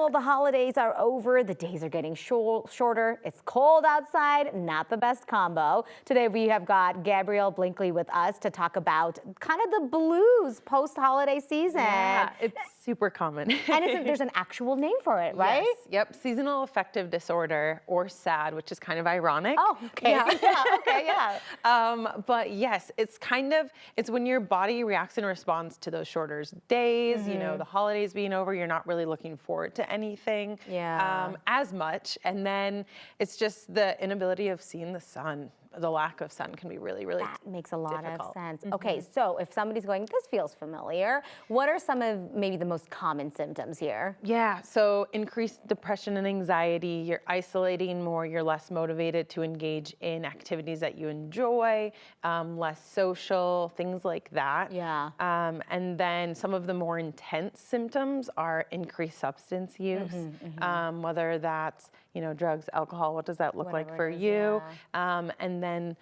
Well, the holidays are over, the days are getting shorter, it's cold outside, not the best combo. Today we have got Gabrielle Blinkley with us to talk about kind of the blues post-holiday season. Yeah, it's super common. And there's an actual name for it, right? Yes, yep, seasonal affective disorder, or SAD, which is kind of ironic. Oh, okay. Yeah, okay, yeah. But yes, it's when your body reacts and responds to those shorter days, you know, the holidays being over, you're not really looking forward to anything as much. And then it's just the inability of seeing the sun. The lack of sun can be really that makes a lot difficult. of sense. Okay, so if somebody's going, this feels familiar, what are some of maybe the most common symptoms here? Yeah, so increased depression and anxiety, you're isolating more, you're less motivated to engage in activities that you enjoy, less social, things like that. Yeah. And then some of the more intense symptoms are increased substance use, whether that's, you know, drugs, alcohol, what does that look like for you? And then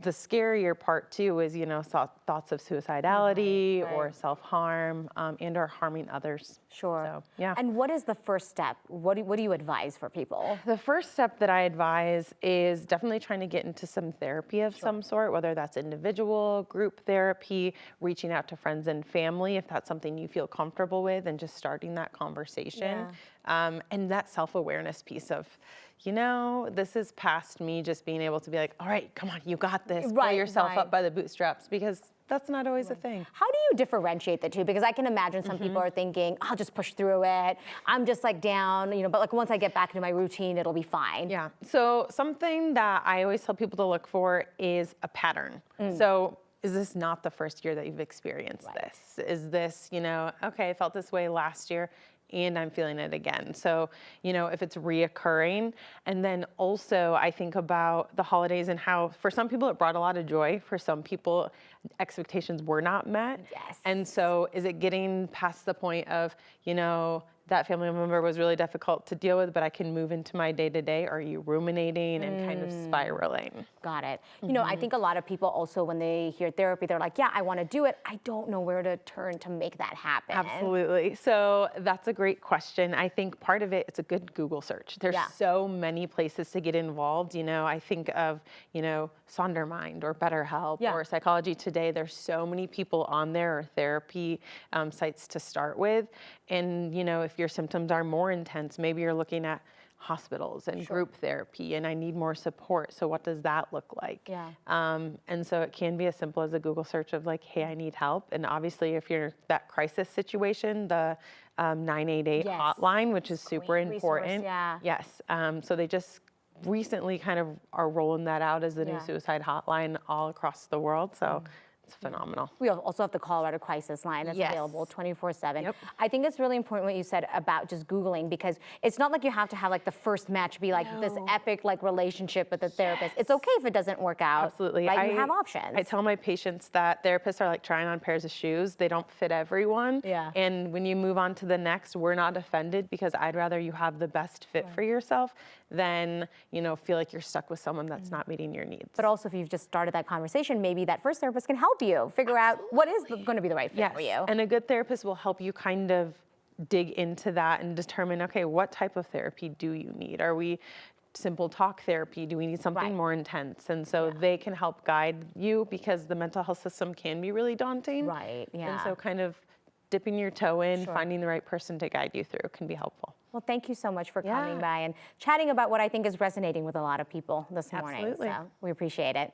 the scarier part too is, you know, thoughts of suicidality or self-harm and or harming others. Sure. So, yeah. And what is the first step? What do you advise for people? The first step that I advise is definitely trying to get into some therapy of some sort, whether that's individual, group therapy, reaching out to friends and family if that's something you feel comfortable with, and just starting that conversation. And that self-awareness piece of, you know, this is past me just being able to be like, all right, come on, you got this. Pull yourself up by the bootstraps, because that's not always a thing. How do you differentiate the two? Because I can imagine some people are thinking, I'll just push through it. I'm just like down, you know, but like once I get back into my routine, it'll be fine. Yeah, so something that I always tell people to look for is a pattern. So is this not the first year that you've experienced this? Is this, you know, okay, I felt this way last year and I'm feeling it again. So, you know, if it's reoccurring. And then also I think about the holidays and how for some people it brought a lot of joy. For some people, expectations were not met. Yes. And so is it getting past the point of, you know, that family member was really difficult to deal with, but I can move into my day-to-day? Are you ruminating and kind of spiraling? Got it. You know, I think a lot of people also, when they hear therapy, they're like, yeah, I want to do it. I don't know where to turn to make that happen. Absolutely. So that's a great question. I think part of it's a good Google search. There's so many places to get involved. You know, I think of, you know, Sondermind or BetterHelp or Psychology Today. There's so many people on there, or therapy sites to start with. And, you know, if your symptoms are more intense, maybe you're looking at hospitals and group therapy, and I need more support. So what does that look like? And so it can be as simple as a Google search of like, hey, I need help. And obviously if you're that crisis situation, the 988 hotline, which is super important. Yes. So they just recently kind of are rolling that out as the new suicide hotline all across the world. So it's phenomenal. We also have the Colorado Crisis Line that's available 24/7. I think it's really important what you said about just Googling, because it's not like you have to have like the first match be like this epic like relationship with a therapist. It's okay if it doesn't work out. Absolutely. Right? You have options. I tell my patients that therapists are like trying on pairs of shoes. They don't fit everyone. And when you move on to the next, we're not offended, because I'd rather you have the best fit for yourself than, you know, feel like you're stuck with someone that's not meeting your needs. But also if you've just started that conversation, maybe that first therapist can help you figure out what is going to be the right fit for you. And a good therapist will help you kind of dig into that and determine, okay, what type of therapy do you need? Are we simple talk therapy? Do we need something more intense? And so they can help guide you, because the mental health system can be really daunting. And so kind of dipping your toe in, finding the right person to guide you through can be helpful. Well, thank you so much for coming by and chatting about what I think is resonating with a lot of people this morning. Absolutely. So we appreciate it.